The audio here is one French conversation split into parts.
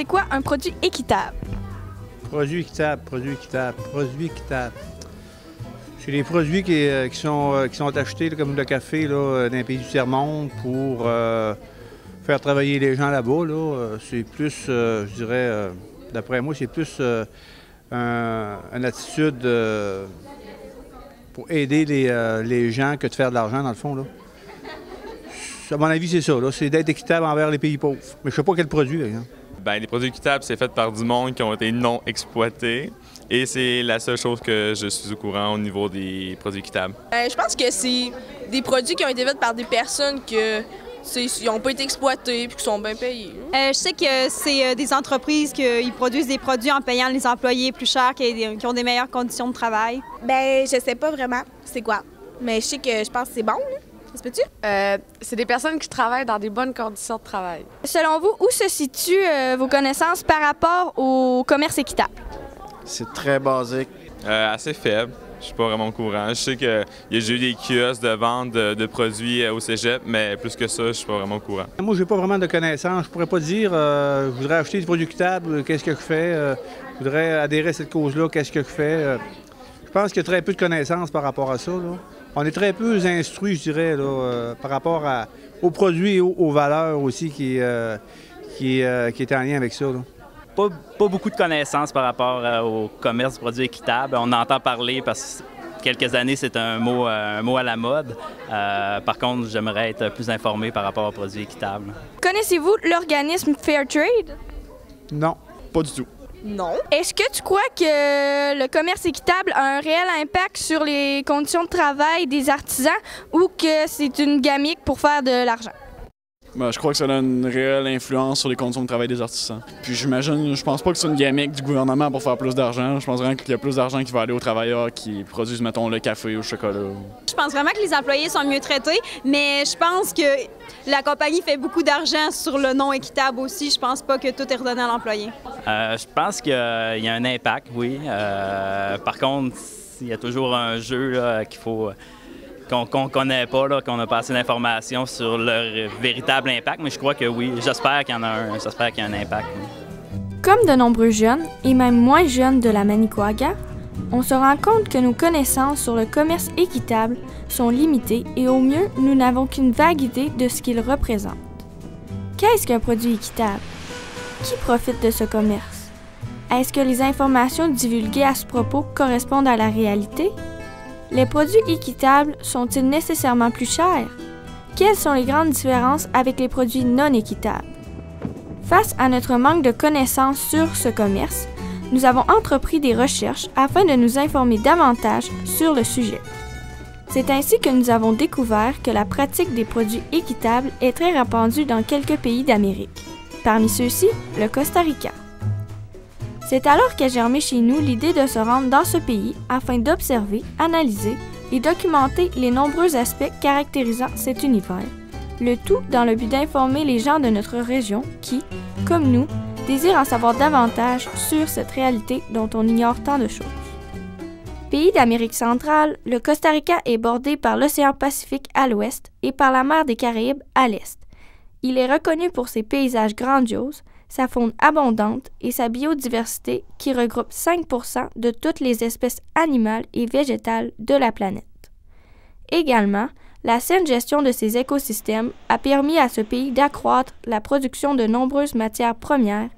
c'est quoi un produit équitable? Produit équitable, produit équitable, produit équitable. C'est les produits qui sont achetés, là, comme le café, là, dans les pays du tiers-monde pour faire travailler les gens là-bas. Là. C'est plus, je dirais, d'après moi, c'est plus une attitude pour aider les gens que de faire de l'argent, dans le fond. Là. À mon avis, c'est ça. C'est d'être équitable envers les pays pauvres. Mais je ne sais pas quel produit, par exemple. Bien, les produits équitables, c'est fait par du monde qui ont été non exploités. Et c'est la seule chose que je suis au courant au niveau des produits équitables. Je pense que c'est des produits qui ont été faits par des personnes qui n'ont pas été exploités et qui sont bien payés. Je sais que c'est des entreprises qui produisent des produits en payant les employés plus cher, qui ont des meilleures conditions de travail. Ben, je sais pas vraiment c'est quoi, mais je sais que je pense que c'est bon. Là. Ça se peut-tu? C'est des personnes qui travaillent dans des bonnes conditions de travail. Selon vous, où se situent vos connaissances par rapport au commerce équitable? C'est très basique. Assez faible. Je suis pas vraiment au courant. Je sais qu'il y a déjà eu des kiosques de vente de produits au cégep, mais plus que ça, je suis pas vraiment au courant. Moi, j'ai pas vraiment de connaissances. Je pourrais pas dire je voudrais acheter des produits équitables, qu'est-ce que je fais? Je voudrais adhérer à cette cause-là, qu'est-ce que je fais? Je pense qu'il y a très peu de connaissances par rapport à ça. Là. On est très peu instruits, je dirais, là, par rapport aux produits et aux valeurs aussi qui est en lien avec ça. Là. Pas beaucoup de connaissances par rapport au commerce du produit équitable. On entend parler parce que quelques années, c'est un mot à la mode. Par contre, j'aimerais être plus informé par rapport aux produits équitables. Connaissez-vous l'organisme Fairtrade? Non, pas du tout. Non. Est-ce que tu crois que le commerce équitable a un réel impact sur les conditions de travail des artisans ou que c'est une gimmick pour faire de l'argent? Ben, je crois que ça a une réelle influence sur les conditions de travail des artisans. Puis je pense pas que c'est une gimmick du gouvernement pour faire plus d'argent. Je pense vraiment qu'il y a plus d'argent qui va aller aux travailleurs qui produisent, mettons, le café ou le chocolat. Je pense vraiment que les employés sont mieux traités, mais je pense que la compagnie fait beaucoup d'argent sur le non équitable aussi. Je pense pas que tout est redonné à l'employé. Je pense qu'il y a un impact, oui. Par contre, il y a toujours un jeu là, qu'il faut... qu'on connaît pas, qu'on n'a pas assez d'informations sur leur véritable impact, mais je crois que oui, j'espère qu'il y en a un, j'espère qu'il y a un impact. Oui. Comme de nombreux jeunes, et même moins jeunes de la Manicouagan, on se rend compte que nos connaissances sur le commerce équitable sont limitées et au mieux, nous n'avons qu'une vague idée de ce qu'il représente. Qu'est-ce qu'un produit équitable? Qui profite de ce commerce? Est-ce que les informations divulguées à ce propos correspondent à la réalité? Les produits équitables sont-ils nécessairement plus chers? Quelles sont les grandes différences avec les produits non équitables? Face à notre manque de connaissances sur ce commerce, nous avons entrepris des recherches afin de nous informer davantage sur le sujet. C'est ainsi que nous avons découvert que la pratique des produits équitables est très répandue dans quelques pays d'Amérique. Parmi ceux-ci, le Costa Rica. C'est alors qu'a germé chez nous l'idée de se rendre dans ce pays afin d'observer, analyser et documenter les nombreux aspects caractérisant cet univers, le tout dans le but d'informer les gens de notre région qui, comme nous, désirent en savoir davantage sur cette réalité dont on ignore tant de choses. Pays d'Amérique centrale, le Costa Rica est bordé par l'océan Pacifique à l'ouest et par la mer des Caraïbes à l'est. Il est reconnu pour ses paysages grandioses, sa faune abondante et sa biodiversité qui regroupe 5% de toutes les espèces animales et végétales de la planète. Également, la saine gestion de ces écosystèmes a permis à ce pays d'accroître la production de nombreuses matières premières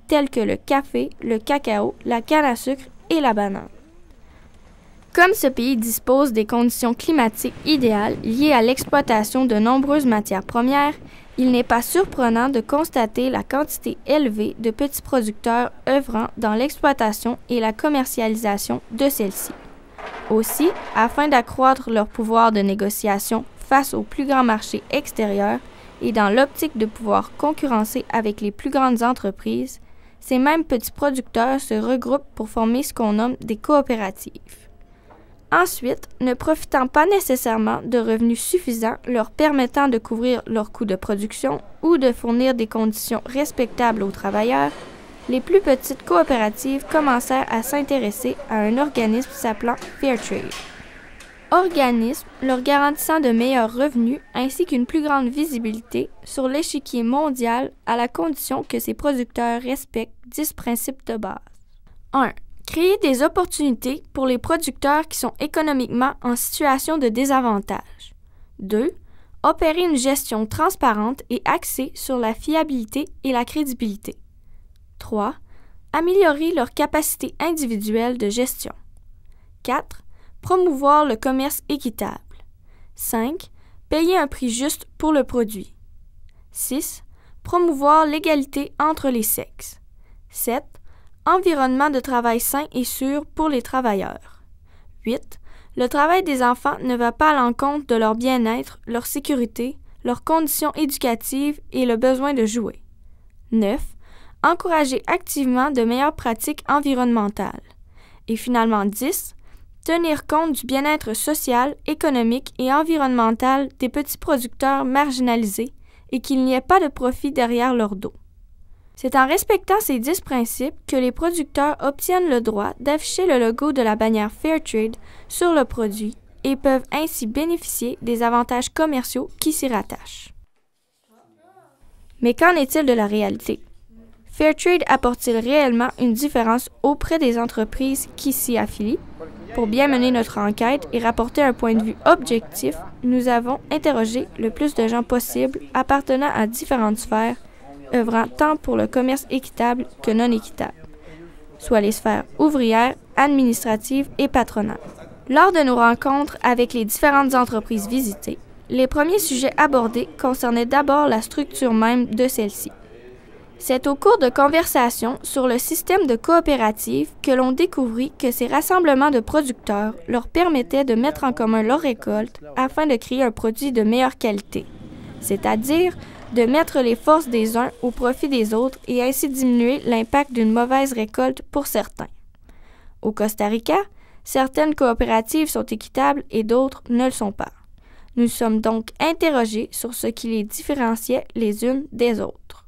telles que le café, le cacao, la canne à sucre et la banane. Comme ce pays dispose des conditions climatiques idéales liées à l'exploitation de nombreuses matières premières, il n'est pas surprenant de constater la quantité élevée de petits producteurs œuvrant dans l'exploitation et la commercialisation de celles-ci. Aussi, afin d'accroître leur pouvoir de négociation face aux plus grands marchés extérieurs et dans l'optique de pouvoir concurrencer avec les plus grandes entreprises, ces mêmes petits producteurs se regroupent pour former ce qu'on nomme des coopératives. Ensuite, ne profitant pas nécessairement de revenus suffisants leur permettant de couvrir leurs coûts de production ou de fournir des conditions respectables aux travailleurs, les plus petites coopératives commencèrent à s'intéresser à un organisme s'appelant Fairtrade. organismes leur garantissant de meilleurs revenus ainsi qu'une plus grande visibilité sur l'échiquier mondial à la condition que ces producteurs respectent 10 principes de base. 1. Créer des opportunités pour les producteurs qui sont économiquement en situation de désavantage. 2. Opérer une gestion transparente et axée sur la fiabilité et la crédibilité. 3. Améliorer leur capacité individuelle de gestion. 4. Promouvoir le commerce équitable. 5. Payer un prix juste pour le produit. 6. Promouvoir l'égalité entre les sexes. 7. Environnement de travail sain et sûr pour les travailleurs. 8. Le travail des enfants ne va pas à l'encontre de leur bien-être, leur sécurité, leurs conditions éducatives et le besoin de jouer. 9. Encourager activement de meilleures pratiques environnementales. Et finalement 10. Tenir compte du bien-être social, économique et environnemental des petits producteurs marginalisés et qu'il n'y ait pas de profit derrière leur dos. C'est en respectant ces 10 principes que les producteurs obtiennent le droit d'afficher le logo de la bannière Fairtrade sur le produit et peuvent ainsi bénéficier des avantages commerciaux qui s'y rattachent. Mais qu'en est-il de la réalité? Fairtrade apporte-t-il réellement une différence auprès des entreprises qui s'y affilient? Pour bien mener notre enquête et rapporter un point de vue objectif, nous avons interrogé le plus de gens possible appartenant à différentes sphères, œuvrant tant pour le commerce équitable que non équitable, soit les sphères ouvrières, administratives et patronales. Lors de nos rencontres avec les différentes entreprises visitées, les premiers sujets abordés concernaient d'abord la structure même de celle-ci. C'est au cours de conversations sur le système de coopérative que l'on découvrit que ces rassemblements de producteurs leur permettaient de mettre en commun leurs récoltes afin de créer un produit de meilleure qualité, c'est-à-dire de mettre les forces des uns au profit des autres et ainsi diminuer l'impact d'une mauvaise récolte pour certains. Au Costa Rica, certaines coopératives sont équitables et d'autres ne le sont pas. Nous sommes donc interrogés sur ce qui les différenciait les unes des autres.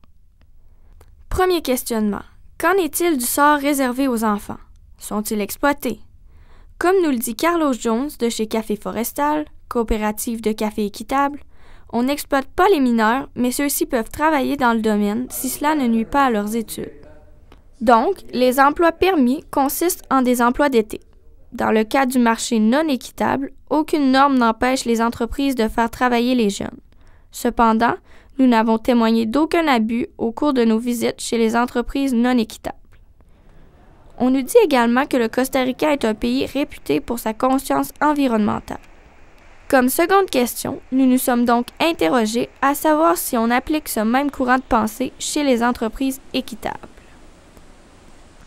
Premier questionnement. Qu'en est-il du sort réservé aux enfants? Sont-ils exploités? Comme nous le dit Carlos Jones de chez Café Forestal, coopérative de café équitable, on n'exploite pas les mineurs, mais ceux-ci peuvent travailler dans le domaine si cela ne nuit pas à leurs études. Donc, les emplois permis consistent en des emplois d'été. Dans le cas du marché non équitable, aucune norme n'empêche les entreprises de faire travailler les jeunes. Cependant, nous n'avons témoigné d'aucun abus au cours de nos visites chez les entreprises non équitables. On nous dit également que le Costa Rica est un pays réputé pour sa conscience environnementale. Comme seconde question, nous nous sommes donc interrogés à savoir si on applique ce même courant de pensée chez les entreprises équitables.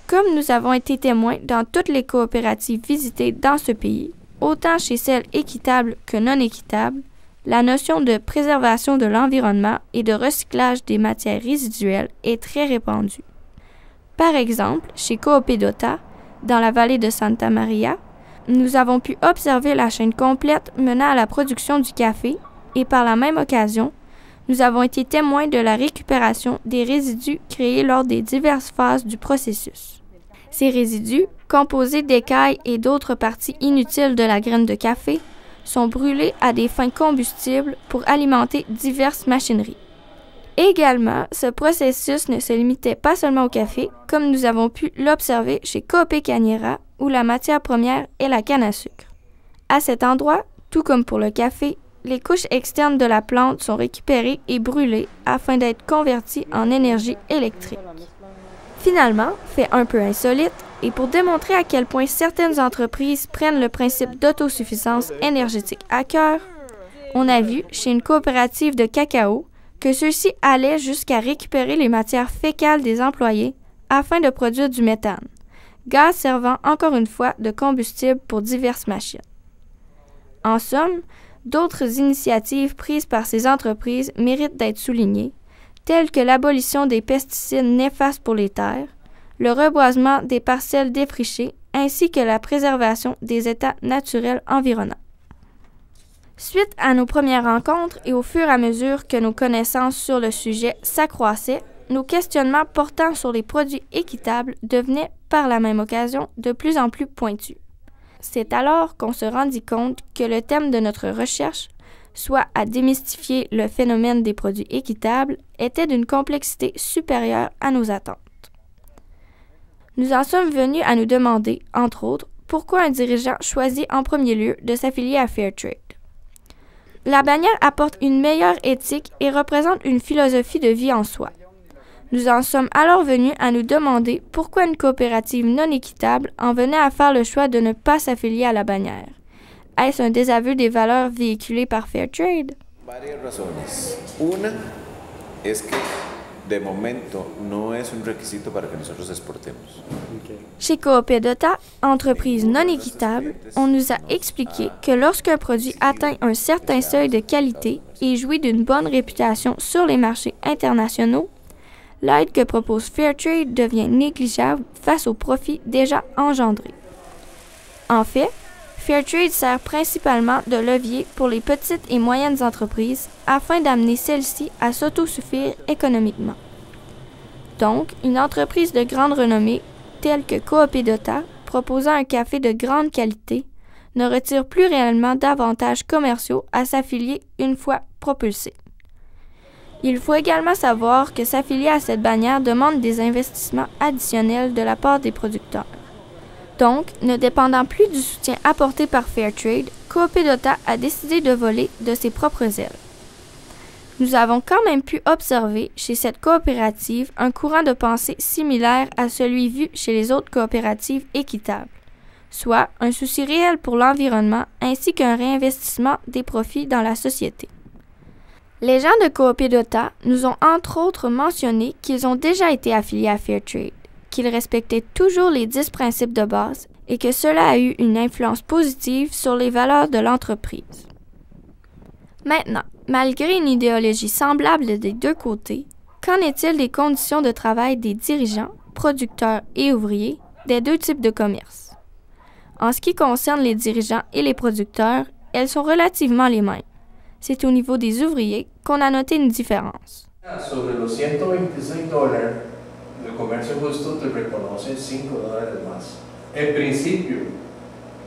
Comme nous avons été témoins dans toutes les coopératives visitées dans ce pays, autant chez celles équitables que non équitables, la notion de préservation de l'environnement et de recyclage des matières résiduelles est très répandue. Par exemple, chez Coopédota, dans la vallée de Santa Maria, nous avons pu observer la chaîne complète menant à la production du café et par la même occasion, nous avons été témoins de la récupération des résidus créés lors des diverses phases du processus. Ces résidus, composés d'écailles et d'autres parties inutiles de la graine de café, sont brûlés à des fins combustibles pour alimenter diverses machineries. Également, ce processus ne se limitait pas seulement au café, comme nous avons pu l'observer chez Coopé Cañera, où la matière première est la canne à sucre. À cet endroit, tout comme pour le café, les couches externes de la plante sont récupérées et brûlées afin d'être converties en énergie électrique. Finalement, fait un peu insolite, et pour démontrer à quel point certaines entreprises prennent le principe d'autosuffisance énergétique à cœur, on a vu chez une coopérative de cacao que ceux-ci allaient jusqu'à récupérer les matières fécales des employés afin de produire du méthane, gaz servant encore une fois de combustible pour diverses machines. En somme, d'autres initiatives prises par ces entreprises méritent d'être soulignées, telles que l'abolition des pesticides néfastes pour les terres, le reboisement des parcelles défrichées ainsi que la préservation des états naturels environnants. Suite à nos premières rencontres et au fur et à mesure que nos connaissances sur le sujet s'accroissaient, nos questionnements portant sur les produits équitables devenaient, par la même occasion, de plus en plus pointus. C'est alors qu'on se rendit compte que le thème de notre recherche, soit à démystifier le phénomène des produits équitables, était d'une complexité supérieure à nos attentes. Nous en sommes venus à nous demander, entre autres, pourquoi un dirigeant choisit en premier lieu de s'affilier à Fairtrade. La bannière apporte une meilleure éthique et représente une philosophie de vie en soi. Nous en sommes alors venus à nous demander pourquoi une coopérative non équitable en venait à faire le choix de ne pas s'affilier à la bannière. Est-ce un désaveu des valeurs véhiculées par Fairtrade? Varias razones. Una es que de momento no es un requisito para que nosotros exportemos. Chez Coopédota, entreprise non équitable, on nous a expliqué que lorsqu'un produit atteint un certain seuil de qualité et jouit d'une bonne réputation sur les marchés internationaux, l'aide que propose Fairtrade devient négligeable face aux profits déjà engendrés. En fait, Fairtrade sert principalement de levier pour les petites et moyennes entreprises afin d'amener celles-ci à s'autosuffire économiquement. Donc, une entreprise de grande renommée, telle que Coopédota, proposant un café de grande qualité, ne retire plus réellement d'avantages commerciaux à s'affilier une fois propulsée. Il faut également savoir que s'affilier à cette bannière demande des investissements additionnels de la part des producteurs. Donc, ne dépendant plus du soutien apporté par Fairtrade, Coopédota a décidé de voler de ses propres ailes. Nous avons quand même pu observer chez cette coopérative un courant de pensée similaire à celui vu chez les autres coopératives équitables, soit un souci réel pour l'environnement ainsi qu'un réinvestissement des profits dans la société. Les gens de Coopédota nous ont entre autres mentionné qu'ils ont déjà été affiliés à Fairtrade, qu'ils respectaient toujours les 10 principes de base et que cela a eu une influence positive sur les valeurs de l'entreprise. Maintenant, malgré une idéologie semblable des deux côtés, qu'en est-il des conditions de travail des dirigeants, producteurs et ouvriers des deux types de commerce? En ce qui concerne les dirigeants et les producteurs, elles sont relativement les mêmes. C'est au niveau des ouvriers qu'on a noté une différence. Sobre los $126, le comercio justo te reconoce $5 más. En principio,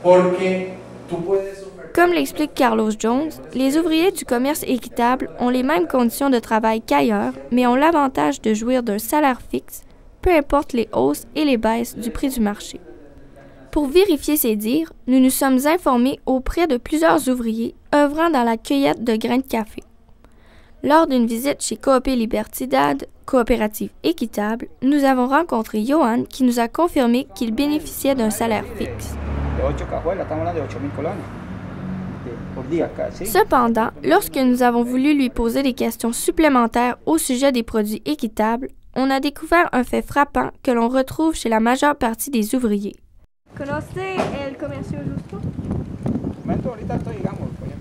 porque tú puedes... Comme l'explique Carlos Jones, les ouvriers du commerce équitable ont les mêmes conditions de travail qu'ailleurs, mais ont l'avantage de jouir d'un salaire fixe, peu importe les hausses et les baisses du prix du marché. Pour vérifier ces dires, nous nous sommes informés auprès de plusieurs ouvriers œuvrant dans la cueillette de grains de café. Lors d'une visite chez Coopé Libertidad, coopérative équitable, nous avons rencontré Johan qui nous a confirmé qu'il bénéficiait d'un salaire fixe. Cependant, lorsque nous avons voulu lui poser des questions supplémentaires au sujet des produits équitables, on a découvert un fait frappant que l'on retrouve chez la majeure partie des ouvriers.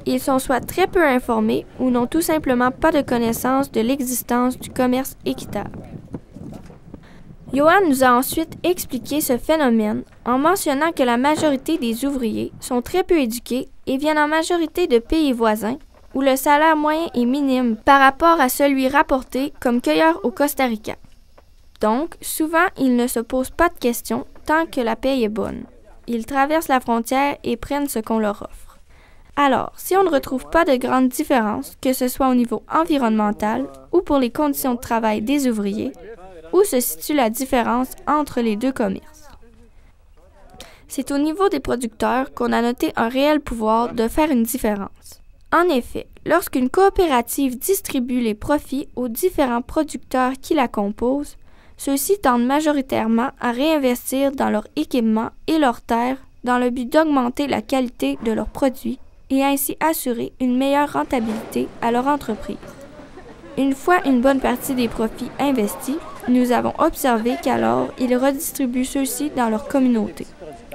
Ils sont soit très peu informés ou n'ont tout simplement pas de connaissance de l'existence du commerce équitable. Johan nous a ensuite expliqué ce phénomène en mentionnant que la majorité des ouvriers sont très peu éduqués et viennent en majorité de pays voisins où le salaire moyen est minime par rapport à celui rapporté comme cueilleur au Costa Rica. Donc, souvent, ils ne se posent pas de questions tant que la paye est bonne. Ils traversent la frontière et prennent ce qu'on leur offre. Alors, si on ne retrouve pas de grandes différences, que ce soit au niveau environnemental ou pour les conditions de travail des ouvriers, où se situe la différence entre les deux commerces? C'est au niveau des producteurs qu'on a noté un réel pouvoir de faire une différence. En effet, lorsqu'une coopérative distribue les profits aux différents producteurs qui la composent, ceux-ci tendent majoritairement à réinvestir dans leur équipement et leurs terres dans le but d'augmenter la qualité de leurs produits et ainsi assurer une meilleure rentabilité à leur entreprise. Une fois une bonne partie des profits investis, nous avons observé qu'alors ils redistribuent ceux-ci dans leur communauté.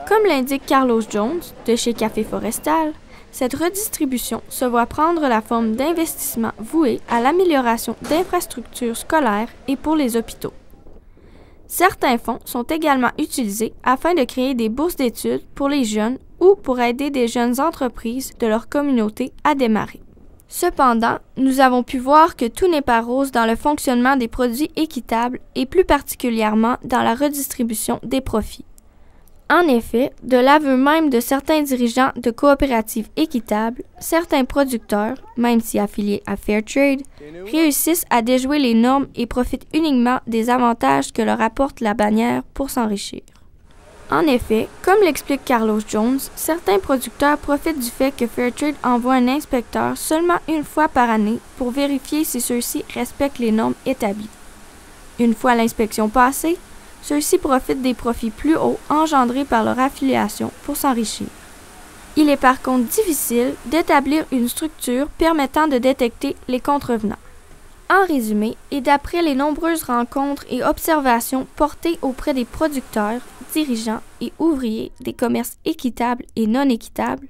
Comme l'indique Carlos Jones de chez Café Forestal, cette redistribution se voit prendre la forme d'investissements voués à l'amélioration d'infrastructures scolaires et pour les hôpitaux. Certains fonds sont également utilisés afin de créer des bourses d'études pour les jeunes ou pour aider des jeunes entreprises de leur communauté à démarrer. Cependant, nous avons pu voir que tout n'est pas rose dans le fonctionnement des produits équitables et plus particulièrement dans la redistribution des profits. En effet, de l'aveu même de certains dirigeants de coopératives équitables, certains producteurs, même si affiliés à Fairtrade, réussissent à déjouer les normes et profitent uniquement des avantages que leur apporte la bannière pour s'enrichir. En effet, comme l'explique Carlos Jones, certains producteurs profitent du fait que Fairtrade envoie un inspecteur seulement une fois par année pour vérifier si ceux-ci respectent les normes établies. Une fois l'inspection passée, ceux-ci profitent des profits plus hauts engendrés par leur affiliation pour s'enrichir. Il est par contre difficile d'établir une structure permettant de détecter les contrevenants. En résumé, et d'après les nombreuses rencontres et observations portées auprès des producteurs, dirigeants et ouvriers des commerces équitables et non équitables,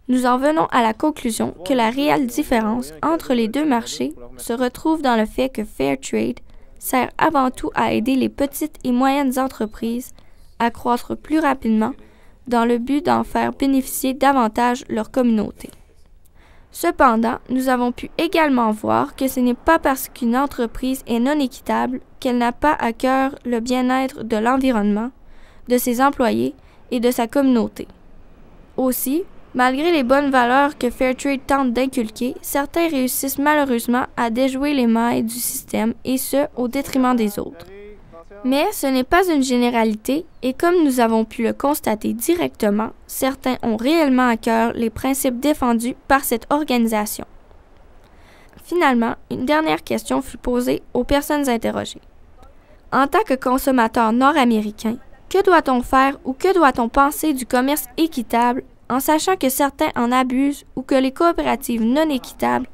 nous en venons à la conclusion que la réelle différence entre les deux marchés se retrouve dans le fait que Fairtrade sert avant tout à aider les petites et moyennes entreprises à croître plus rapidement dans le but d'en faire bénéficier davantage leur communauté. Cependant, nous avons pu également voir que ce n'est pas parce qu'une entreprise est non équitable qu'elle n'a pas à cœur le bien-être de l'environnement, de ses employés et de sa communauté. Aussi, malgré les bonnes valeurs que Fairtrade tente d'inculquer, certains réussissent malheureusement à déjouer les mailles du système et ce, au détriment des autres. Mais ce n'est pas une généralité et comme nous avons pu le constater directement, certains ont réellement à cœur les principes défendus par cette organisation. Finalement, une dernière question fut posée aux personnes interrogées. En tant que consommateur nord-américain, que doit-on faire ou que doit-on penser du commerce équitable en sachant que certains en abusent ou que les coopératives non équitables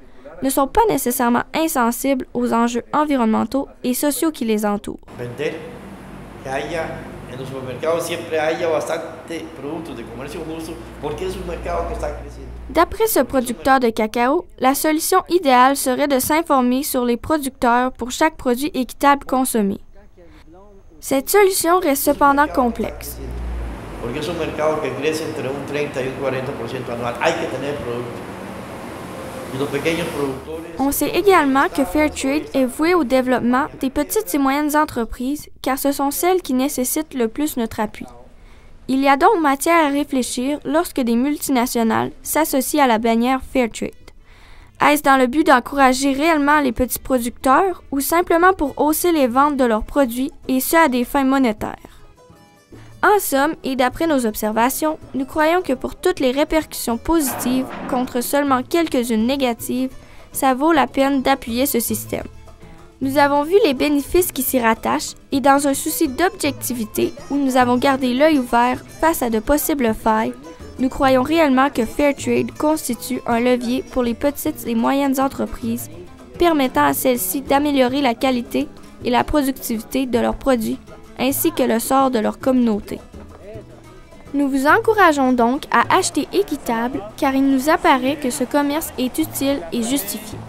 ne sont pas nécessairement insensibles aux enjeux environnementaux et sociaux qui les entourent. D'après ce producteur de cacao, la solution idéale serait de s'informer sur les producteurs pour chaque produit équitable consommé. Cette solution reste cependant complexe. On sait également que Fairtrade est voué au développement des petites et moyennes entreprises car ce sont celles qui nécessitent le plus notre appui. Il y a donc matière à réfléchir lorsque des multinationales s'associent à la bannière Fairtrade. Est-ce dans le but d'encourager réellement les petits producteurs ou simplement pour hausser les ventes de leurs produits et ce à des fins monétaires? En somme, et d'après nos observations, nous croyons que pour toutes les répercussions positives contre seulement quelques-unes négatives, ça vaut la peine d'appuyer ce système. Nous avons vu les bénéfices qui s'y rattachent et dans un souci d'objectivité où nous avons gardé l'œil ouvert face à de possibles failles, nous croyons réellement que Fairtrade constitue un levier pour les petites et moyennes entreprises, permettant à celles-ci d'améliorer la qualité et la productivité de leurs produits, ainsi que le sort de leur communauté. Nous vous encourageons donc à acheter équitable car il nous apparaît que ce commerce est utile et justifié.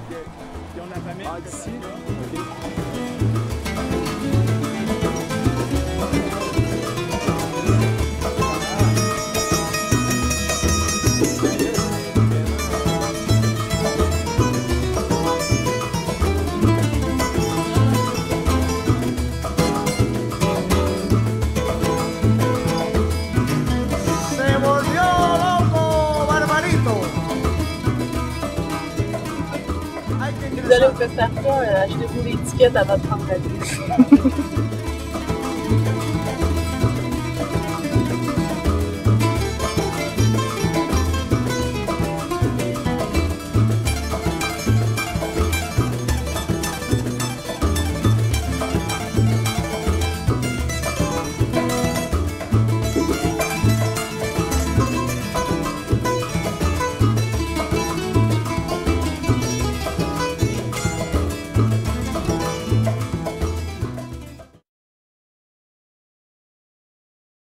Vous allez au Costa Rica, achetez-vous l'étiquette avant de prendre la douche.